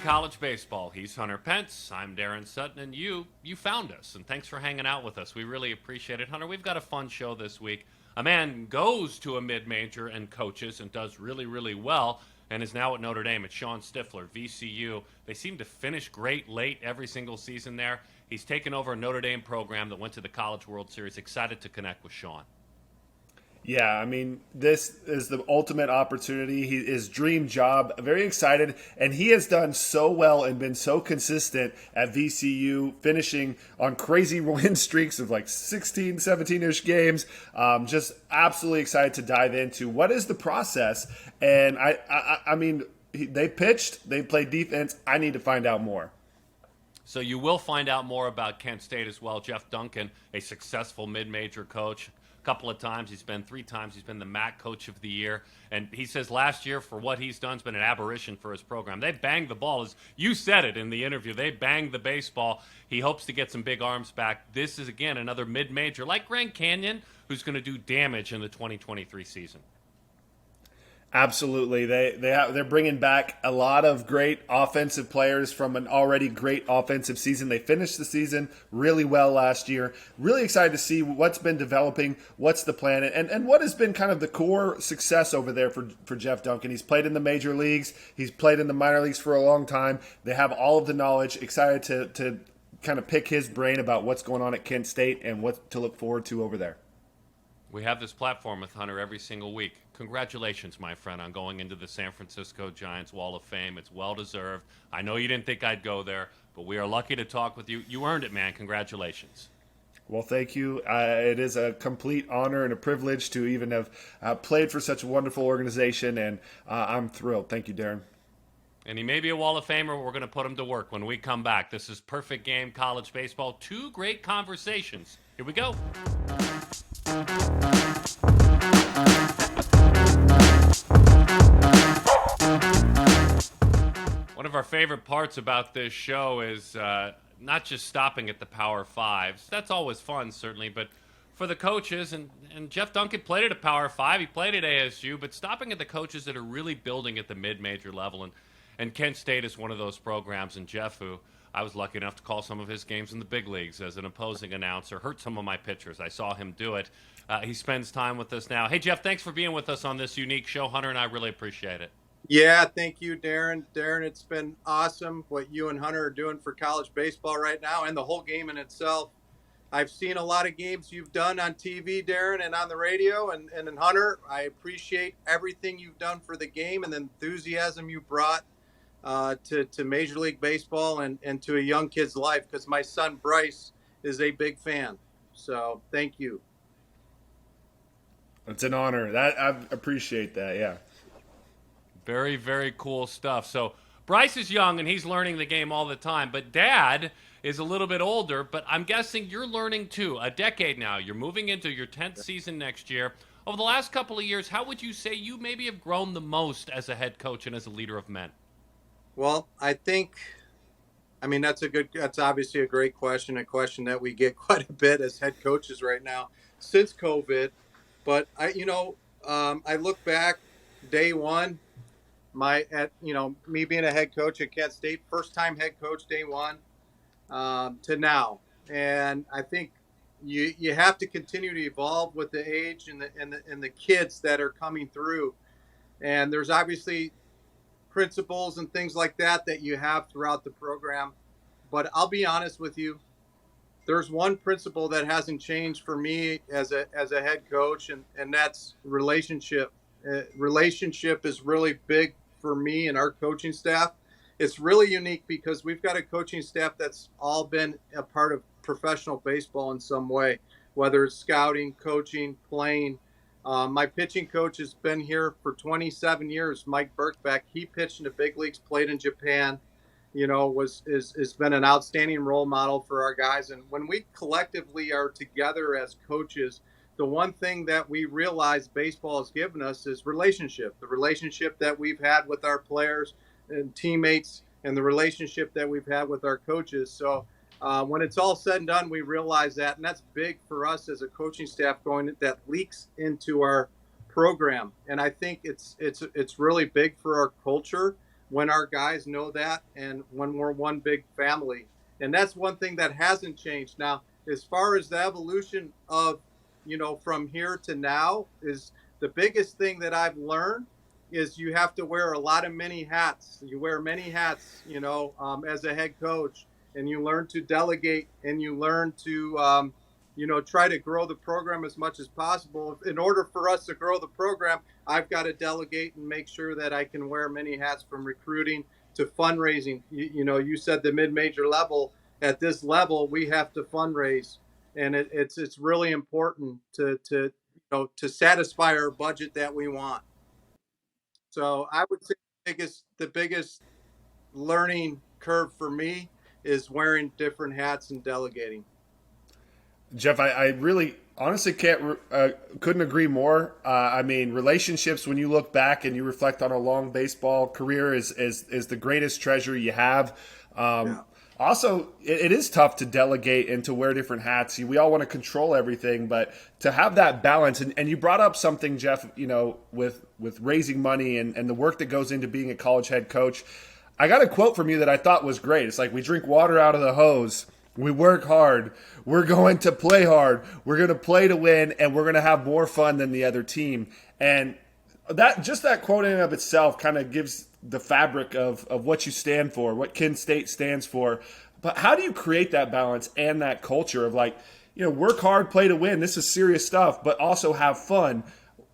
college baseball. He's Hunter Pence. I'm Daron Sutton, and you found us, and thanks for hanging out with us. We really appreciate it. Hunter, we've got a fun show this week. A man goes to a mid-major and coaches and does really, really well, and is now at Notre Dame. It's Shawn Stiffler, VCU. They seem to finish great late every single season there. He's taken over a Notre Dame program that went to the College World Series. Excited to connect with Shawn. Yeah, I mean, this is the ultimate opportunity. His dream job. Very excited, and he has done so well and been so consistent at VCU, finishing on crazy win streaks of like 16, 17-ish games. Just absolutely excited to dive into what is the process. And I mean, they pitched, they played defense. I need to find out more. So you will find out more about Kent State as well. Jeff Duncan, a successful mid-major coach. Couple of times. He's been 3 times. He's been the MAC Coach of the Year. And he says last year, for what he's done, has been an aberration for his program. They banged the ball. As you said it in the interview, they banged the baseball. He hopes to get some big arms back. This is, again, another mid-major, like Grand Canyon, who's going to do damage in the 2023 season. Absolutely. They're bringing back a lot of great offensive players from an already great offensive season. They finished the season really well last year. Really excited to see what's been developing, what's the plan, and what has been kind of the core success over there for Jeff Duncan. He's played in the major leagues. He's played in the minor leagues for a long time. They have all of the knowledge. Excited to kind of pick his brain about what's going on at Kent State and what to look forward to over there. We have this platform with Hunter every single week. Congratulations, my friend, on going into the San Francisco Giants Wall of Fame. It's well-deserved. I know you didn't think I'd go there, but we are lucky to talk with you. You earned it, man. Congratulations. Well, thank you. It is a complete honor and a privilege to even have played for such a wonderful organization, and I'm thrilled. Thank you, Daron. And he may be a Wall of Famer, but we're going to put him to work when we come back. This is Perfect Game College Baseball. 2 great conversations. Here we go. One of our favorite parts about this show is not just stopping at the Power Fives. That's always fun, certainly, but for the coaches, and Jeff Duncan played at a Power Five, he played at ASU, but stopping at the coaches that are really building at the mid-major level, and Kent State is one of those programs, and Jeff, who I was lucky enough to call some of his games in the big leagues as an opposing announcer, hurt some of my pitchers. I saw him do it. He spends time with us now. Hey, Jeff, thanks for being with us on this unique show. Hunter and I really appreciate it. Yeah, thank you, Daron. Daron, it's been awesome what you and Hunter are doing for college baseball right now and the whole game in itself. I've seen a lot of games you've done on TV, Daron, and on the radio. And Hunter, I appreciate everything you've done for the game and the enthusiasm you brought to Major League Baseball and to a young kid's life, because my son, Bryce, is a big fan. So thank you. It's an honor. I appreciate that, yeah. Very, very cool stuff. So Bryce is young, and he's learning the game all the time. But Dad is a little bit older, but I'm guessing you're learning too. A decade now. You're moving into your 10th season next year. Over the last couple of years, how would you say you maybe have grown the most as a head coach and as a leader of men? Well, that's obviously a great question, a question that we get quite a bit as head coaches right now since COVID. But I look back day one, me being a head coach at Kent State, first time head coach day one, to now. And I think you have to continue to evolve with the age and the kids that are coming through. And there's obviously principles and things like that you have throughout the program. But I'll be honest with you, there's one principle that hasn't changed for me as a head coach, and that's relationship. Relationship is really big for me and our coaching staff. It's really unique because we've got a coaching staff that's all been a part of professional baseball in some way, whether it's scouting, coaching, playing. My pitching coach has been here for 27 years, Mike Birkbeck. He pitched in the big leagues, played in Japan, has been an outstanding role model for our guys. And when we collectively are together as coaches, the one thing that we realize baseball has given us is relationship, the relationship that we've had with our players and teammates, and the relationship that we've had with our coaches. So when it's all said and done, we realize that, and that's big for us as a coaching staff that leaks into our program. And I think it's really big for our culture. when our guys know that and when we're one big family. And that's one thing that hasn't changed. Now, as far as the evolution of, from here to now, is the biggest thing that I've learned is you have to wear a lot of many hats. You wear many hats, as a head coach, and you learn to delegate, and you learn to, try to grow the program as much as possible. In order for us to grow the program, I've got to delegate and make sure that I can wear many hats, from recruiting to fundraising. You said the mid-major level. At this level, we have to fundraise, and it's really important to satisfy our budget that we want. So I would say the biggest learning curve for me is wearing different hats and delegating. Jeff, I really honestly couldn't agree more. I mean, relationships, when you look back and you reflect on a long baseball career, is the greatest treasure you have. Yeah. Also, it is tough to delegate and to wear different hats. We all want to control everything, but to have that balance, and you brought up something, Jeff, with raising money and the work that goes into being a college head coach. I got a quote from you that I thought was great. It's like, we drink water out of the hose. We work hard. We're going to play hard. We're going to play to win, and we're going to have more fun than the other team. And that quote in and of itself kind of gives the fabric of what you stand for, what Kent State stands for. But how do you create that balance and that culture of, like, work hard, play to win? This is serious stuff, but also have fun.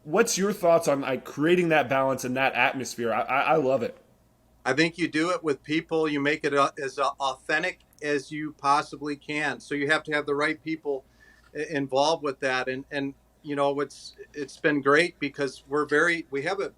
What's your thoughts on, like, creating that balance and that atmosphere? I love it. I think you do it with people. You make it as authentic as you possibly can. So you have to have the right people involved with that. And it's been great because we have a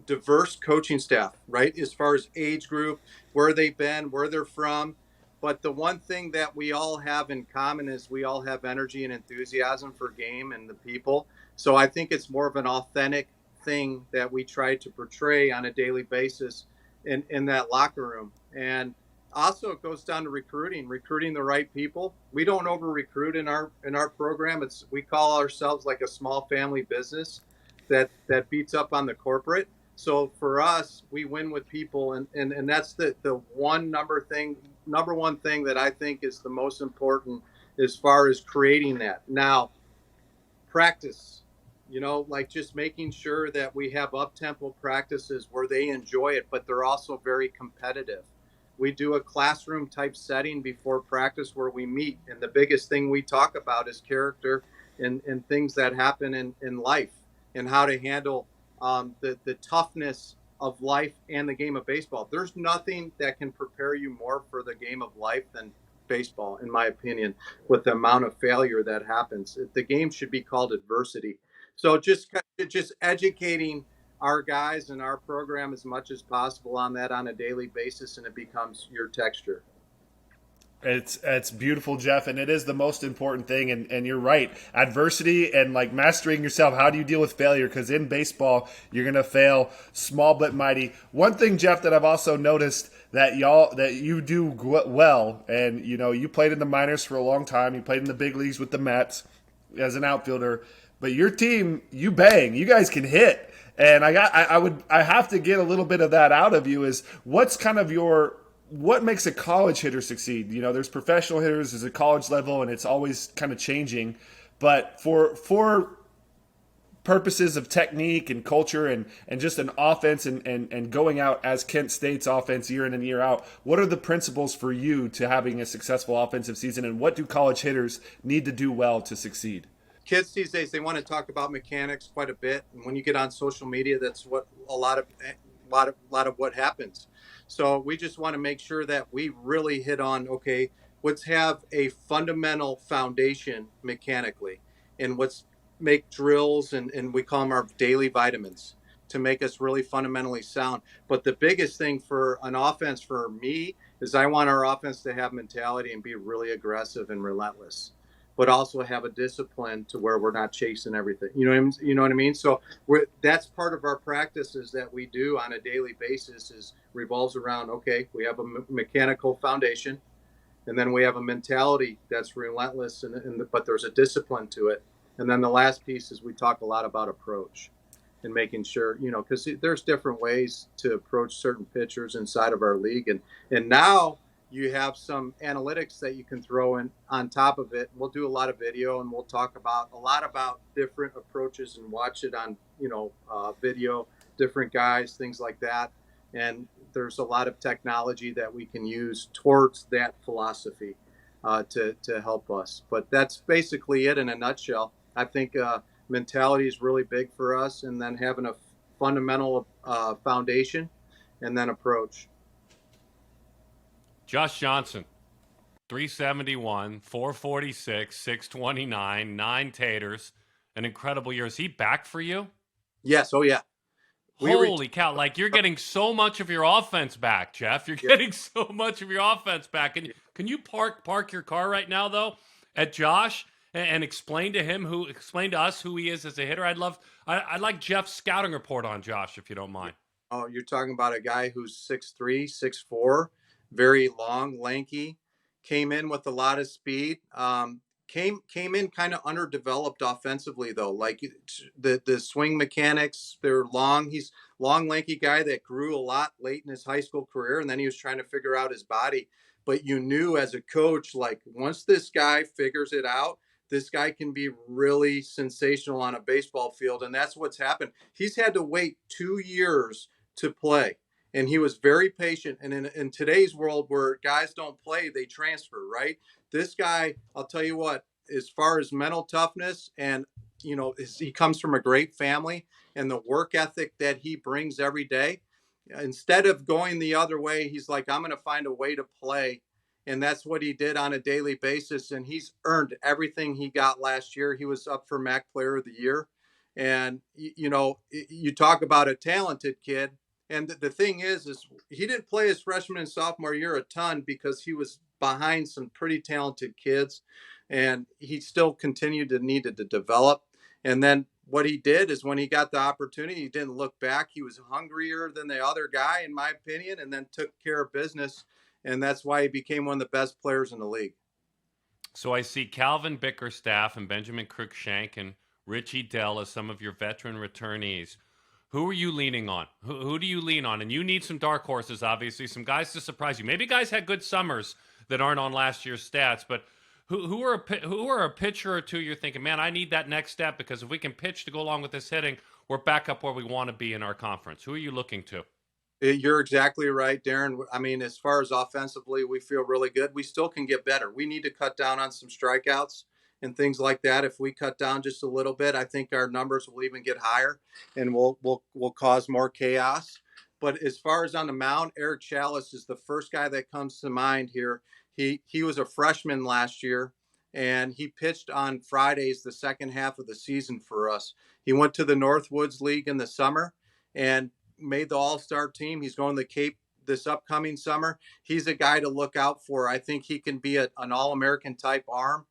diverse coaching staff, right? As far as age group, where they've been, where they're from. But the one thing that we all have in common is we all have energy and enthusiasm for game and the people. So I think it's more of an authentic thing that we try to portray on a daily basis in that locker room. And also, it goes down to recruiting the right people. We don't over recruit in our program. We call ourselves like a small family business that beats up on the corporate. So for us, we win with people, and that's the number one thing that I think is the most important as far as creating that. Now, practice, like just making sure that we have up-tempo practices where they enjoy it, but they're also very competitive. We do a classroom type setting before practice where we meet, and the biggest thing we talk about is character and things that happen in life, and how to handle the toughness of life and the game of baseball. There's nothing that can prepare you more for the game of life than baseball, in my opinion, with the amount of failure that happens. The game should be called adversity. So just educating our guys and our program as much as possible on that on a daily basis, and it becomes your texture. It's beautiful, Jeff, and it is the most important thing. And you're right. Adversity and, like, mastering yourself. How do you deal with failure? Because in baseball, you're gonna fail, small but mighty. One thing, Jeff, that I've also noticed that you do well, and you played in the minors for a long time. You played in the big leagues with the Mets as an outfielder. But your team, you bang. You guys can hit. And I have to get a little bit of that out of you. Is what's kind of what makes a college hitter succeed? There's professional hitters, there's a college level, and it's always kind of changing. But for purposes of technique and culture and just an offense and going out as Kent State's offense year in and year out, what are the principles for you to having a successful offensive season, and what do college hitters need to do well to succeed? Kids these days, they want to talk about mechanics quite a bit, and when you get on social media, that's what a lot of what happens. So we just want to make sure that we really hit on, okay, let's have a fundamental foundation mechanically, and let's make drills, and we call them our daily vitamins, to make us really fundamentally sound. But the biggest thing for an offense for me is I want our offense to have mentality and be really aggressive and relentless, but also have a discipline to where we're not chasing everything. You know what I mean? So that's part of our practices that we do on a daily basis is revolves around, okay, we have a mechanical foundation, and then we have a mentality that's relentless, but there's a discipline to it. And then the last piece is we talk a lot about approach. and making sure, because there's different ways to approach certain pitchers inside of our league. And now you have some analytics that you can throw in on top of it. We'll do a lot of video, and we'll talk about a lot about different approaches and watch it on, video, different guys, things like that. And there's a lot of technology that we can use towards that philosophy to help us. But that's basically it in a nutshell. I think mentality is really big for us, and then having a fundamental foundation and then approach. Josh Johnson, 371, 446, 629, 9 taters, an incredible year. Is he back for you? Yes. Oh, yeah. Holy cow. Like, you're getting so much of your offense back, Jeff. You're getting so much of your offense back. Can you park your car right now, though, at Josh and explain to us who he is as a hitter? I'd like Jeff's scouting report on Josh, if you don't mind. Oh, you're talking about a guy who's 6'3", 6'4", very long, lanky, came in with a lot of speed. Came in kind of underdeveloped offensively, though. Like the swing mechanics, they're long. He's long, lanky guy that grew a lot late in his high school career, and then he was trying to figure out his body. But you knew as a coach, like, once this guy figures it out, this guy can be really sensational on a baseball field, and that's what's happened. He's had to wait 2 years to play, and he was very patient. And in today's world where guys don't play, they transfer, right? This guy, I'll tell you what, as far as mental toughness and, he comes from a great family, and the work ethic that he brings every day, instead of going the other way, he's like, I'm going to find a way to play. And that's what he did on a daily basis. And he's earned everything he got last year. He was up for MAC Player of the Year. And, you talk about a talented kid. And the thing is he didn't play his freshman and sophomore year a ton because he was behind some pretty talented kids, and he still continued to need to develop. And then what he did is, when he got the opportunity, he didn't look back. He was hungrier than the other guy, in my opinion, and then took care of business. And that's why he became one of the best players in the league. So I see Calvin Bickerstaff and Benjamin Cruikshank and Richie Dell as some of your veteran returnees. Who are you leaning on? Who do you lean on? And you need some dark horses, obviously, some guys to surprise you. Maybe guys had good summers that aren't on last year's stats, but who are a pitcher or two you're thinking, man, I need that next step, because if we can pitch to go along with this hitting, we're back up where we want to be in our conference. Who are you looking to? You're exactly right, Daron. I mean, as far as offensively, we feel really good. We still can get better. We need to cut down on some strikeouts and things like that. If we cut down just a little bit, I think our numbers will even get higher, and we'll cause more chaos. But as far as on the mound, Eric Chalice is the first guy that comes to mind here. He was a freshman last year, and he pitched on Fridays the second half of the season for us. He went to the Northwoods League in the summer and made the All-Star team. He's going to the Cape this upcoming summer. He's a guy to look out for. I think he can be an All-American type arm.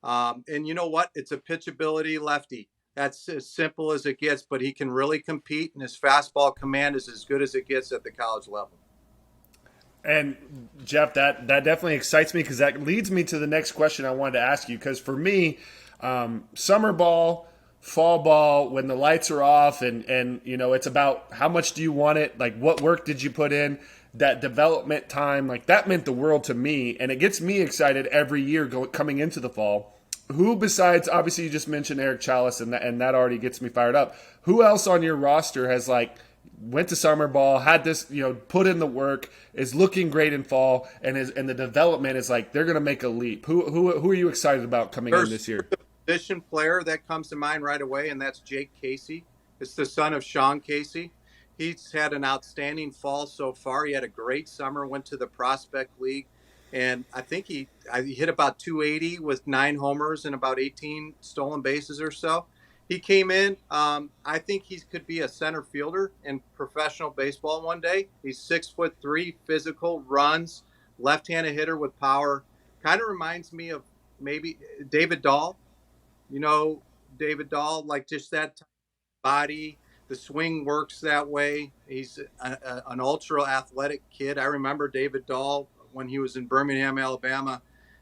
And you know what? It's a pitchability lefty. That's as simple as it gets, but he can really compete, and his fastball command is as good as it gets at the college level. And Jeff, that definitely excites me, because that leads me to the next question I wanted to ask you. Because for me, summer ball, fall ball, when the lights are off, and it's about how much do you want it, like what work did you put in, that development time, like that meant the world to me, and it gets me excited every year coming into the fall. Who besides, obviously you just mentioned Eric Chalice, and that already gets me fired up. Who else on your roster has went to summer ball, had this, put in the work, is looking great in fall, and the development is they're going to make a leap? Who are you excited about coming in this year? Position player that comes to mind right away, and that's Jake Casey. It's the son of Sean Casey. He's had an outstanding fall so far. He had a great summer, went to the Prospect League, and I think he hit about 280 with 9 homers and about 18 stolen bases or so. He came in. I think he could be a center fielder in professional baseball one day. He's 6'3", physical, runs, left-handed hitter with power. Kind of reminds me of maybe David Dahl. David Dahl, just that body, the swing works that way. He's an ultra athletic kid. I remember David Dahl when he was in Birmingham, Alabama,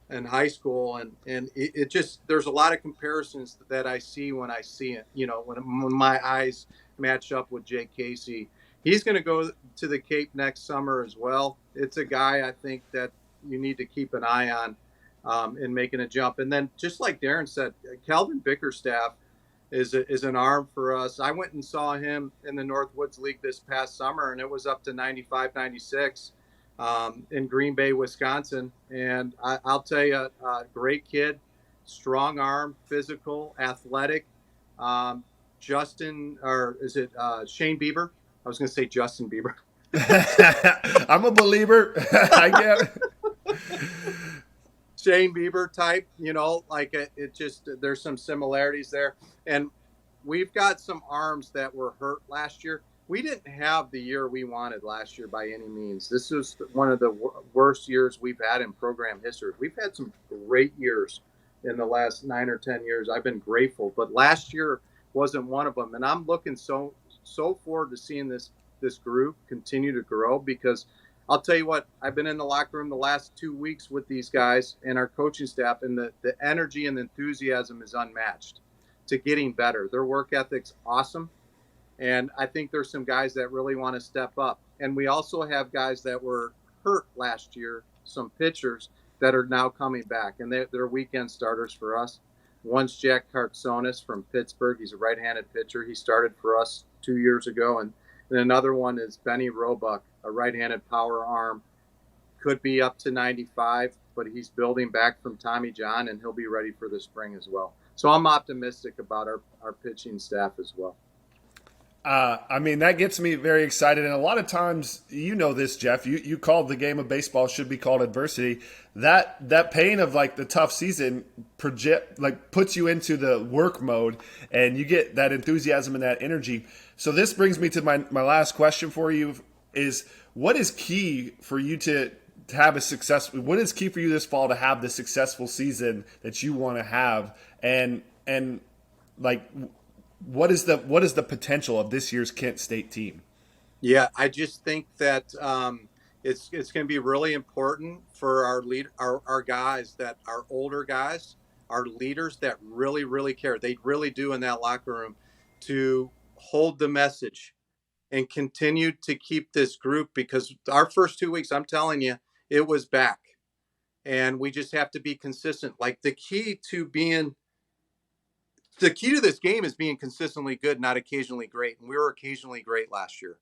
in high school, and it just, there's a lot of comparisons that I see when I see it. When my eyes match up with Jake Casey. He's going to go to the Cape next summer as well. It's a guy I think that you need to keep an eye on in making a jump. And then, just like Daron said, Calvin Bickerstaff is an arm for us. I went and saw him in the Northwoods League this past summer, and it was up to 95, 96 in Green Bay, Wisconsin. And I'll tell you, great kid, strong arm, physical, athletic. Justin, or is it Shane Bieber? I was going to say Justin Bieber. I'm a believer. I get it. Shane Bieber type, like it just, there's some similarities there. And we've got some arms that were hurt last year. We didn't have the year we wanted last year by any means. This was one of the worst years we've had in program history. We've had some great years in the last 9 or 10 years. I've been grateful, but last year wasn't one of them. And I'm looking so forward to seeing this group continue to grow, because I'll tell you what, I've been in the locker room the last 2 weeks with these guys and our coaching staff, and the energy and the enthusiasm is unmatched to getting better. Their work ethic's awesome. And I think there's some guys that really want to step up. And we also have guys that were hurt last year, some pitchers that are now coming back, and they're weekend starters for us. One's Jack Kartsonis from Pittsburgh. He's a right-handed pitcher. He started for us 2 years ago. And another one is Benny Roebuck, a right-handed power arm. Could be up to 95, but he's building back from Tommy John, and he'll be ready for the spring as well. So I'm optimistic about our pitching staff as well. That gets me very excited. And a lot of times, this, Jeff, you called the game of baseball should be called adversity. That pain of like the tough season puts you into the work mode, and you get that enthusiasm and that energy. So this brings me to my last question for you is, what is key for you to have a successful, what is key for you this fall to have the successful season that you want to have? And like, what is the potential of this year's Kent State team? Yeah, I just think that it's going to be really important for our guys, that are older guys, our leaders that really, really care. They really do in that locker room, to hold the message and continue to keep this group, because our first 2 weeks, I'm telling you, it was back, and we just have to be consistent. Like the key to this game is being consistently good, not occasionally great. And we were occasionally great last year.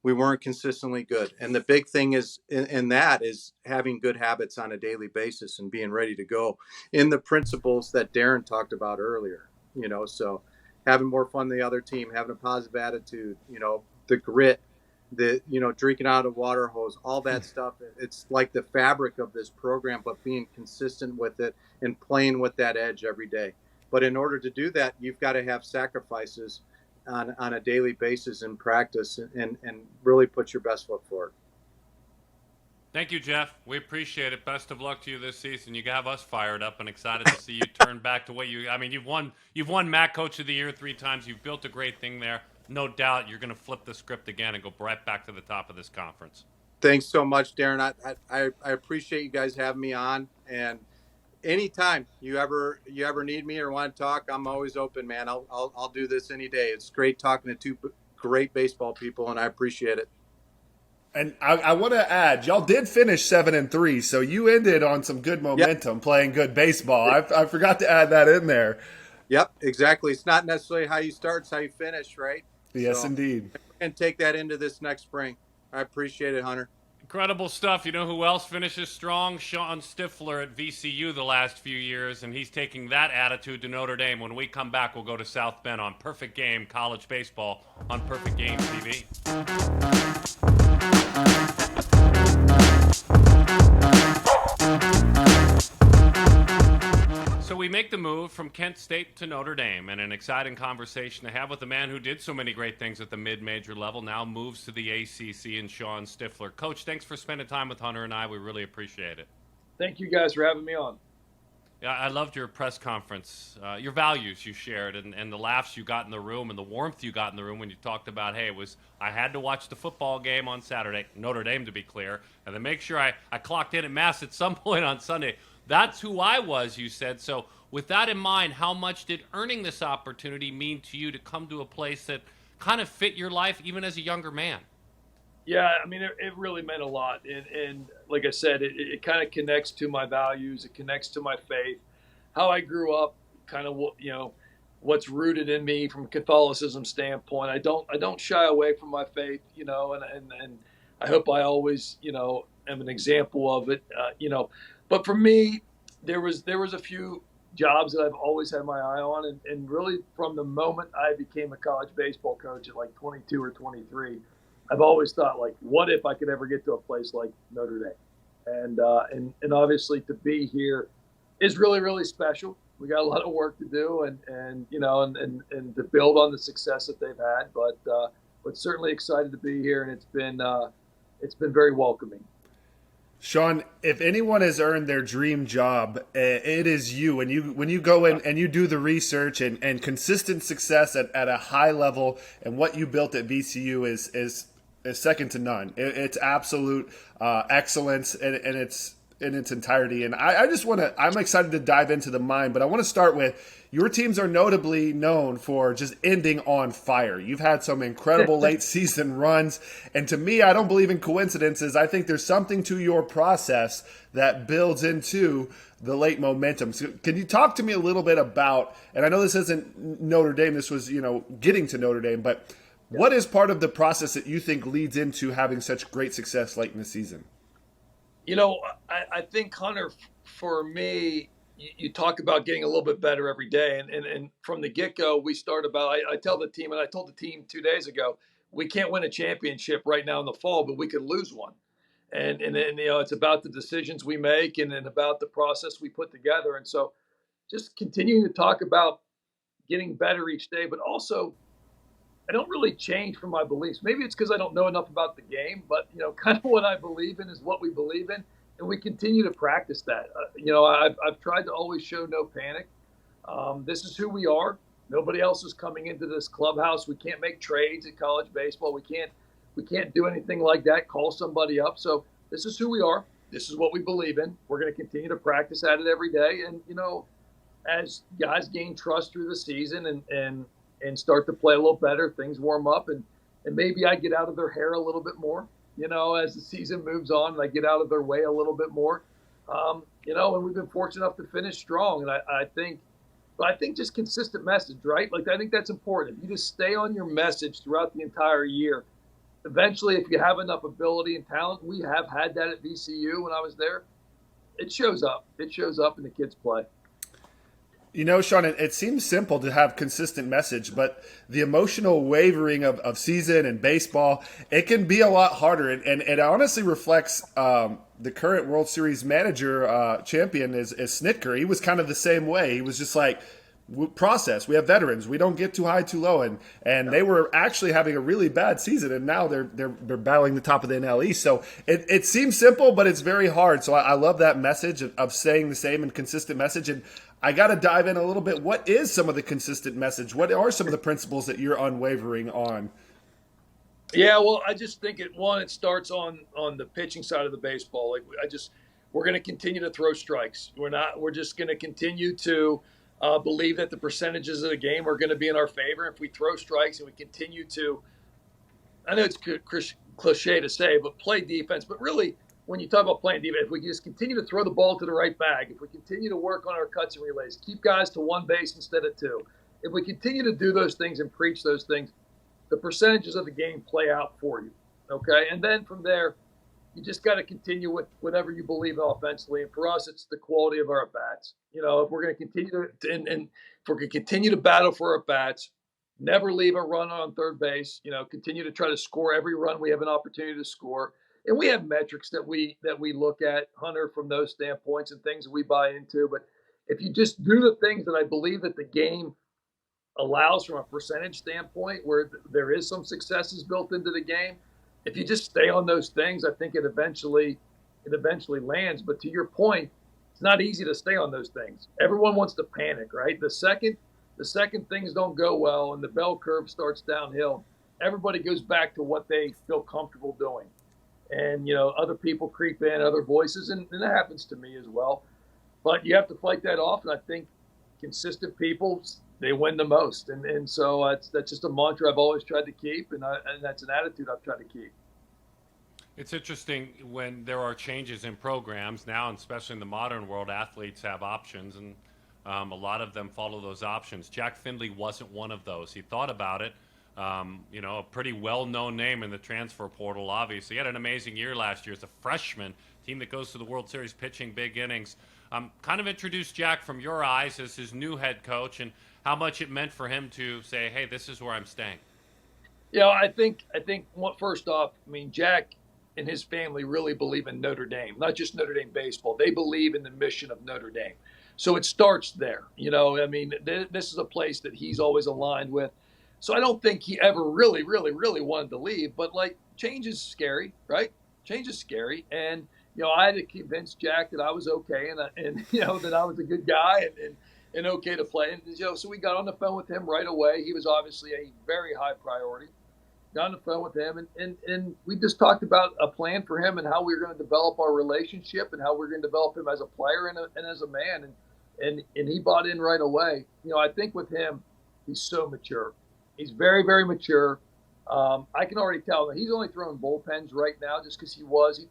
We weren't consistently good. And the big thing is in that is having good habits on a daily basis and being ready to go in the principles that Daron talked about earlier, so having more fun than the other team, having a positive attitude, the grit, drinking out of a water hose, all that stuff. It's like the fabric of this program, but being consistent with it and playing with that edge every day. But in order to do that, you've got to have sacrifices on a daily basis in practice, and really put your best foot forward. Thank you, Jeff. We appreciate it. Best of luck to you this season. You have us fired up and excited to see you turn back to what you've won MAC Coach of the Year 3 times. You've built a great thing there. No doubt you're going to flip the script again and go right back to the top of this conference. Thanks so much, Daron. I appreciate you guys having me on, and anytime you ever need me or want to talk, I'm always open, man. I'll do this any day. It's great talking to two great baseball people, and I appreciate it. And I want to add, y'all did finish 7-3, so you ended on some good momentum, playing good baseball. I forgot to add that in there. Yep, exactly. It's not necessarily how you start, it's how you finish, right? Yes, indeed. And take that into this next spring. I appreciate it, Hunter. Incredible stuff. You know who else finishes strong? Shawn Stiffler at VCU the last few years, and he's taking that attitude to Notre Dame. When we come back, we'll go to South Bend on Perfect Game College Baseball on Perfect Game TV. So we make the move from Kent State to Notre Dame, and an exciting conversation to have with the man who did so many great things at the mid-major level, now moves to the ACC, and Shawn Stiffler. Coach, thanks for spending time with Hunter and I. We really appreciate it. Thank you guys for having me on. Yeah, I loved your press conference, your values you shared, and the laughs you got in the room, and the warmth you got in the room when you talked about, hey, I had to watch the football game on Saturday, Notre Dame to be clear, and then make sure I clocked in at Mass at some point on Sunday. That's who I was, you said. So, with that in mind, how much did earning this opportunity mean to you to come to a place that kind of fit your life even as a younger man? Yeah, I mean, it really meant a lot. And like I said, it kind of connects to my values. It connects to my faith, how I grew up, kind of what's rooted in me from a Catholicism standpoint. I don't shy away from my faith, and I hope I always, am an example of it, But for me, there was a few jobs that I've always had my eye on, and really from the moment I became a college baseball coach at like 22 or 23, I've always thought, like, what if I could ever get to a place like Notre Dame? And obviously to be here is really, really special. We got a lot of work to do, and to build on the success that they've had. But certainly excited to be here, and it's been very welcoming. Shawn, if anyone has earned their dream job, it is you. When you go in and you do the research and consistent success at a high level, and what you built at VCU is second to none. It's absolute excellence, and it's in its entirety. And I just want to, I'm excited to dive into the mind, but I want to start with, your teams are notably known for just ending on fire. You've had some incredible late season runs. And to me, I don't believe in coincidences. I think there's something to your process that builds into the late momentum. So can you talk to me a little bit about, and I know this isn't Notre Dame, this was, getting to Notre Dame, but what is part of the process that you think leads into having such great success late in the season? I think, Hunter, for me, you talk about getting a little bit better every day. And from the get-go, we start about, I tell the team, and I told the team 2 days ago, we can't win a championship right now in the fall, but we could lose one. And it's about the decisions we make and about the process we put together. And so just continuing to talk about getting better each day, but also I don't really change from my beliefs. Maybe it's because I don't know enough about the game, but kind of what I believe in is what we believe in, and we continue to practice that. I've tried to always show no panic. This is who we are. Nobody else is coming into this clubhouse. We can't make trades at college baseball. We can't do anything like that. Call somebody up. So this is who we are. This is what we believe in. We're going to continue to practice at it every day, and as guys gain trust through the season and start to play a little better, things warm up, and maybe I get out of their hair a little bit more, as the season moves on, and I get out of their way a little bit more, and we've been fortunate enough to finish strong. And I think just consistent message, right? Like, I think that's important. If you just stay on your message throughout the entire year, eventually, if you have enough ability and talent, we have had that at VCU when I was there, it shows up. It shows up in the kids' play. Shawn, it seems simple to have consistent message, but the emotional wavering of season and baseball, it can be a lot harder. And it honestly reflects the current World Series manager champion is Snitker. He was kind of the same way. He was just like, process. We have veterans. We don't get too high, too low. And they were actually having a really bad season, and now they're battling the top of the NL East. So it seems simple, but it's very hard. So I love that message of saying the same and consistent message. And I got to dive in a little bit. What is some of the consistent message? What are some of the principles that you're unwavering on? Yeah, well, I just think it starts on the pitching side of the baseball. We're going to continue to throw strikes. We're just going to continue to believe that the percentages of the game are going to be in our favor. If we throw strikes and we continue to, I know it's cliche to say, but play defense. But really, when you talk about playing defense, if we just continue to throw the ball to the right bag, if we continue to work on our cuts and relays, keep guys to one base instead of two, if we continue to do those things and preach those things, the percentages of the game play out for you. Okay? And then from there, you just got to continue with whatever you believe in offensively. And for us, it's the quality of our at-bats. If we're going to continue and if we're going to continue to battle for our at-bats, never leave a run on third base, continue to try to score every run we have an opportunity to score. And we have metrics that we look at, Hunter, from those standpoints and things that we buy into. But if you just do the things that I believe that the game allows from a percentage standpoint, where there is some successes built into the game, if you just stay on those things, I think it eventually lands. But to your point, it's not easy to stay on those things. Everyone wants to panic, right? The second things don't go well and the bell curve starts downhill, everybody goes back to what they feel comfortable doing. And, other people creep in, other voices, and that happens to me as well. but you have to fight that off. And I think consistent people, they win the most. And so that's just a mantra I've always tried to keep. And that's an attitude I've tried to keep. It's interesting when there are changes in programs now, and especially in the modern world, athletes have options, and a lot of them follow those options. Jack Finley wasn't one of those. He thought about it. A pretty well-known name in the transfer portal, obviously. He had an amazing year last year as a freshman, team that goes to the World Series pitching big innings. Kind of introduce Jack from your eyes as his new head coach and how much it meant for him to say, hey, this is where I'm staying. I think first off, Jack and his family really believe in Notre Dame, not just Notre Dame baseball. They believe in the mission of Notre Dame. So it starts there. This is a place that he's always aligned with. So I don't think he ever really, really, really wanted to leave. But, change is scary, right? Change is scary. And, I had to convince Jack that I was okay and that I was a good guy and okay to play. And, so we got on the phone with him right away. He was obviously a very high priority. Got on the phone with him, and we just talked about a plan for him and how we were going to develop our relationship and how we're going to develop him as a player and as a man. And he bought in right away. I think with him, he's so mature. He's very, very mature. I can already tell that he's only throwing bullpens right now just because he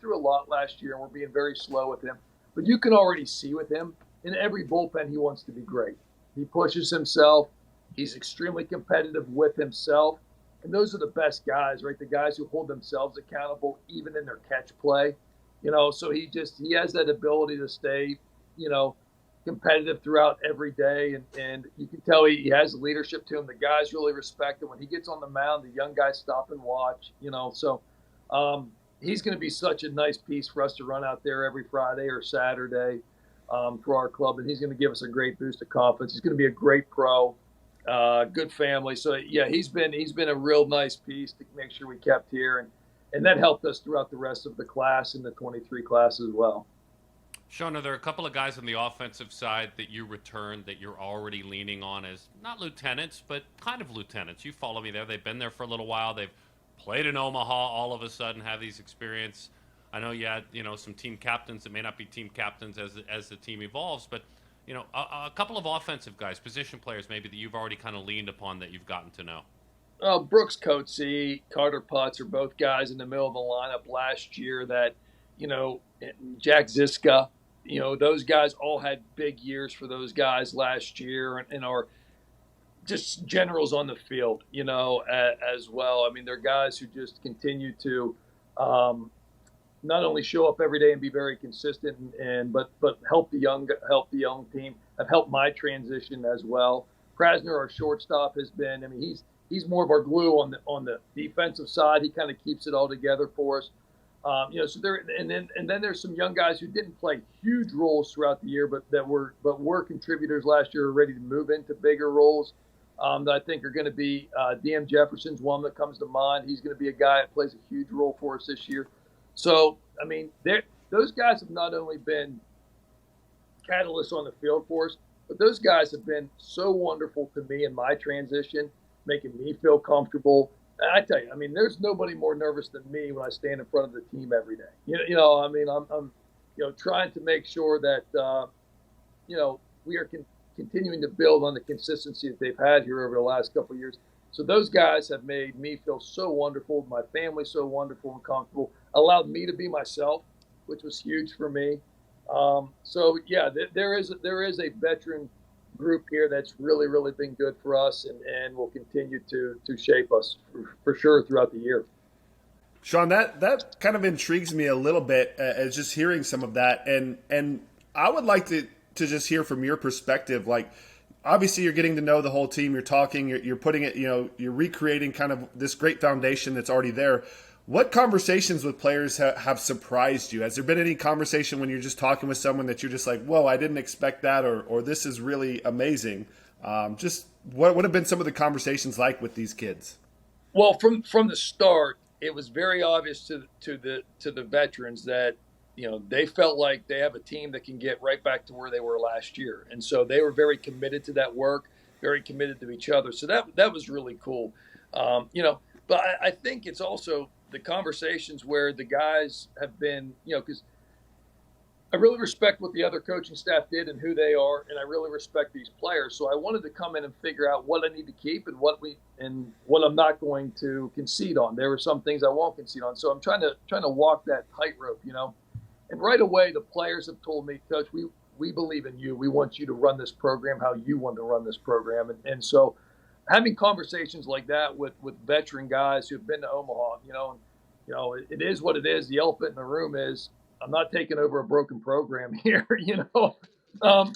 threw a lot last year, and we're being very slow with him. But you can already see with him, in every bullpen, he wants to be great. He pushes himself. He's extremely competitive with himself. And those are the best guys, right? The guys who hold themselves accountable, even in their catch play. So he has that ability to stay, competitive throughout every day. And you can tell he has leadership to him. The guys really respect him. When he gets on the mound, the young guys stop and watch, So he's going to be such a nice piece for us to run out there every Friday or Saturday for our club. And he's going to give us a great boost of confidence. He's going to be a great pro. Good family. So he's been a real nice piece to make sure we kept here, and that helped us throughout the rest of the class and the 23 class as well. Shawn, are there a couple of guys on the offensive side that you returned that you're already leaning on as not lieutenants, but kind of lieutenants? You follow me there. They've been there for a little while. They've played in Omaha all of a sudden, have these experience. I know you had, some team captains that may not be team captains as the team evolves, but a couple of offensive guys, position players maybe that you've already kind of leaned upon that you've gotten to know. Brooks Coetzee, Carter Putz are both guys in the middle of the lineup last year that, Jack Ziska, those guys all had big years for those guys last year and are just generals on the field, as well. They're guys who just continue to not only show up every day and be very consistent but help the young team. Have helped my transition as well. Krasner, our shortstop, has been. He's more of our glue on the defensive side. He kind of keeps it all together for us. So there, and then there's some young guys who didn't play huge roles throughout the year, but were contributors last year, are ready to move into bigger roles. That I think are going to be DM Jefferson's one that comes to mind. He's going to be a guy that plays a huge role for us this year. So those guys have not only been catalysts on the field for us, but those guys have been so wonderful to me in my transition, making me feel comfortable. I tell you, there's nobody more nervous than me when I stand in front of the team every day. I'm trying to make sure that, we are continuing to build on the consistency that they've had here over the last couple of years. So those guys have made me feel so wonderful, my family so wonderful and comfortable, allowed me to be myself, which was huge for me. There is a veteran group here that's really, really been good for us and will continue to shape us for sure throughout the year. Shawn, that kind of intrigues me a little bit as just hearing some of that. And I would like to just hear from your perspective. Like, obviously you're getting to know the whole team. You're talking, you're putting it, you're recreating kind of this great foundation that's already there. What conversations with players have surprised you? Has there been any conversation when you're just talking with someone that you're just like, whoa, I didn't expect that, or this is really amazing? Just what have been some of the conversations like with these kids? Well, from the start, it was very obvious to the veterans that they felt like they have a team that can get right back to where they were last year, and so they were very committed to that work, very committed to each other. So that was really cool, But I think it's also the conversations where the guys have been, because I really respect what the other coaching staff did and who they are, and I really respect these players. So I wanted to come in and figure out what I need to keep and what I'm not going to concede on. There were some things I won't concede on. So I'm trying to walk that tightrope, you know. And right away, the players have told me, Coach, we believe in you. We want you to run this program how you want to run this program. And so having conversations like that with veteran guys who've been to Omaha, it is what it is. The elephant in the room is I'm not taking over a broken program here. I'm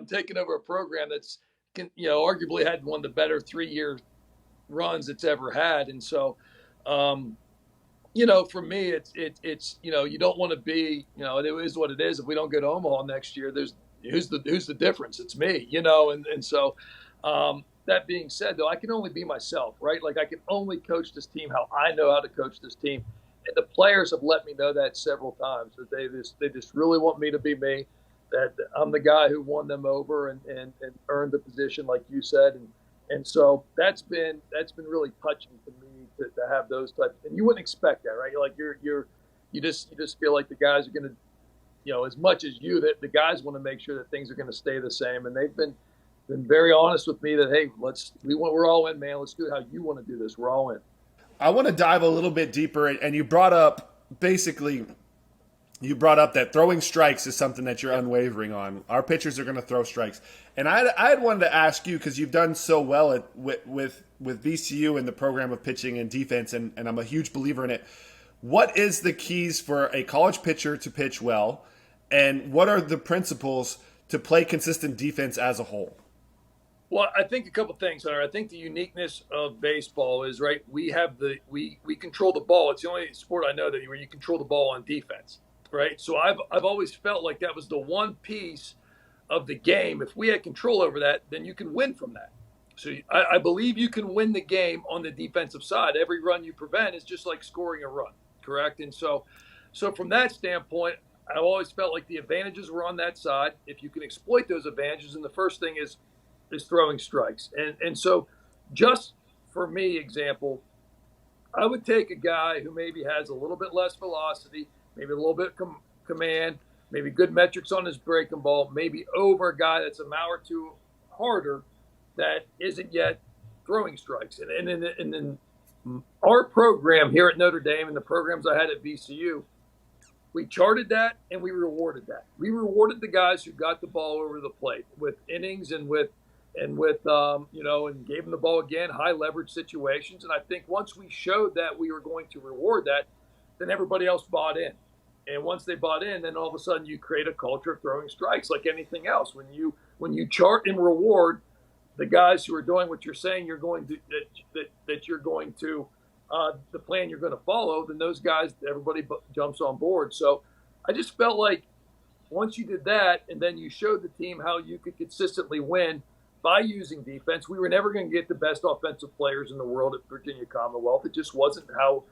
taking over a program that's, arguably had one of the better 3-year runs it's ever had. And so, for me, it's you don't want to be, it is what it is. If we don't go to Omaha next year, who's the difference? It's me, and so that being said, though, I can only be myself, right? Like I can only coach this team how I know how to coach this team. And the players have let me know that several times, that they just really want me to be me, that I'm the guy who won them over and earned the position, like you said. And so that's been really touching to me to have those types. And you wouldn't expect that, right? Like you just feel like the guys are going to, as much as you, that the guys want to make sure that things are going to stay the same. And they've been very honest with me that, hey, we're all in, man. Let's do it how you want to do this. We're all in. I want to dive a little bit deeper, and you brought up that throwing strikes is something that you're unwavering on. Our pitchers are going to throw strikes, and I had wanted to ask you, because you've done so well with VCU and the program of pitching and defense, and I'm a huge believer in it. What is the keys for a college pitcher to pitch well, and what are the principles to play consistent defense as a whole? Well, I think a couple things, Hunter. I think the uniqueness of baseball is, right, we control the ball. It's the only sport I know where you control the ball on defense, right? So I've always felt like that was the one piece of the game. If we had control over that, then you can win from that. So I believe you can win the game on the defensive side. Every run you prevent is just like scoring a run, correct? And so from that standpoint, I've always felt like the advantages were on that side. If you can exploit those advantages, and the first thing is throwing strikes. And so just for me, example, I would take a guy who maybe has a little bit less velocity, maybe a little bit command, maybe good metrics on his breaking ball, maybe over a guy that's a mile or two harder that isn't yet throwing strikes. And then our program here at Notre Dame and the programs I had at VCU, we charted that and we rewarded that. We rewarded the guys who got the ball over the plate with innings and gave them the ball again, high leverage situations. And I think once we showed that we were going to reward that, then everybody else bought in. And once they bought in, then all of a sudden you create a culture of throwing strikes like anything else. When you chart and reward the guys who are doing what you're saying you're going to, that you're going to, the plan you're going to follow, then those guys, everybody jumps on board. So I just felt like once you did that, and then you showed the team how you could consistently win by using defense, we were never going to get the best offensive players in the world at Virginia Commonwealth. It just wasn't how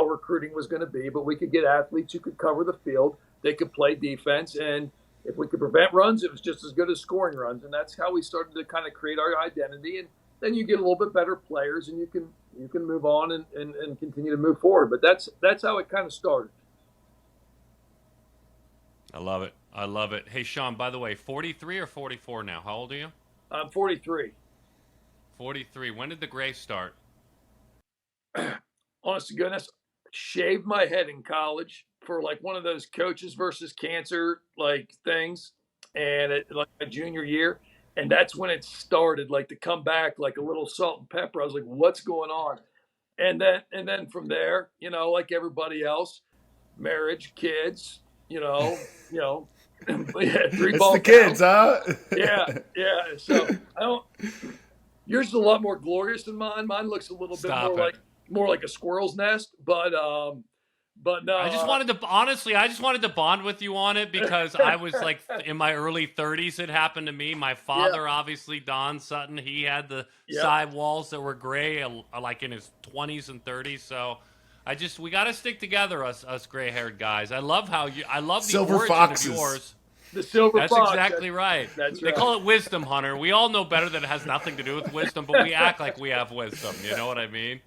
recruiting was going to be, but we could get athletes who could cover the field. They could play defense, and if we could prevent runs, it was just as good as scoring runs. And that's how we started to kind of create our identity. And then you get a little bit better players, and you can move on and continue to move forward. But that's how it kind of started. I love it. I love it. Hey, Shawn, by the way, 43 or 44 now? How old are you? I'm 43. 43. When did the gray start? Honest to goodness, shaved my head in college for like one of those coaches versus cancer like things, and like my junior year, and that's when it started, like to come back like a little salt and pepper. I was like, what's going on? And then from there, like everybody else, marriage, kids, we had 3 it's ball the kids, huh? yeah. So yours is a lot more glorious than mine. Mine looks a little bit more like a squirrel's nest, but no. I just wanted to bond with you on it because I was like in my early 30s. It happened to me. My father, obviously, Don Sutton, he had the side walls that were gray, like in his 20s and 30s. So we got to stick together, us gray-haired guys. I love the silver origin foxes. of yours. The silver That's fox. exactly right. That's they right. call it wisdom, Hunter. We all know better that it has nothing to do with wisdom, but we act like we have wisdom. You know what I mean?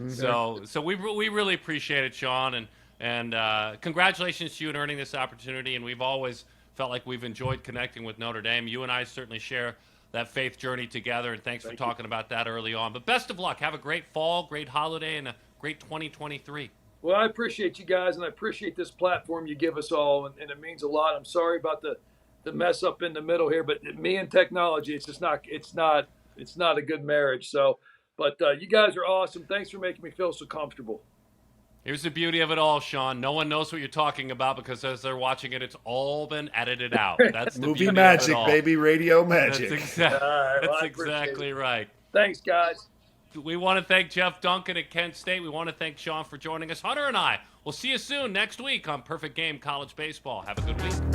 So we really appreciate it, Shawn, and And congratulations to you in earning this opportunity. And we've always felt like we've enjoyed connecting with Notre Dame. You and I certainly share that faith journey together, and thanks for talking about that early on. But best of luck. Have a great fall, great holiday, and a great 2023. Well, I appreciate you guys, and I appreciate this platform you give us all, and it means a lot. I'm sorry about the mess up in the middle here, but me and technology, it's not a good marriage. So, but you guys are awesome. Thanks for making me feel so comfortable. Here's the beauty of it all, Shawn. No one knows what you're talking about because as they're watching it, it's all been edited out. That's the movie beauty magic, of it all. baby, radio magic. That's exactly right. Thanks, guys. We want to thank Jeff Duncan at Kent State. We want to thank Shawn for joining us. Hunter and I will see you soon next week on Perfect Game College Baseball. Have a good week.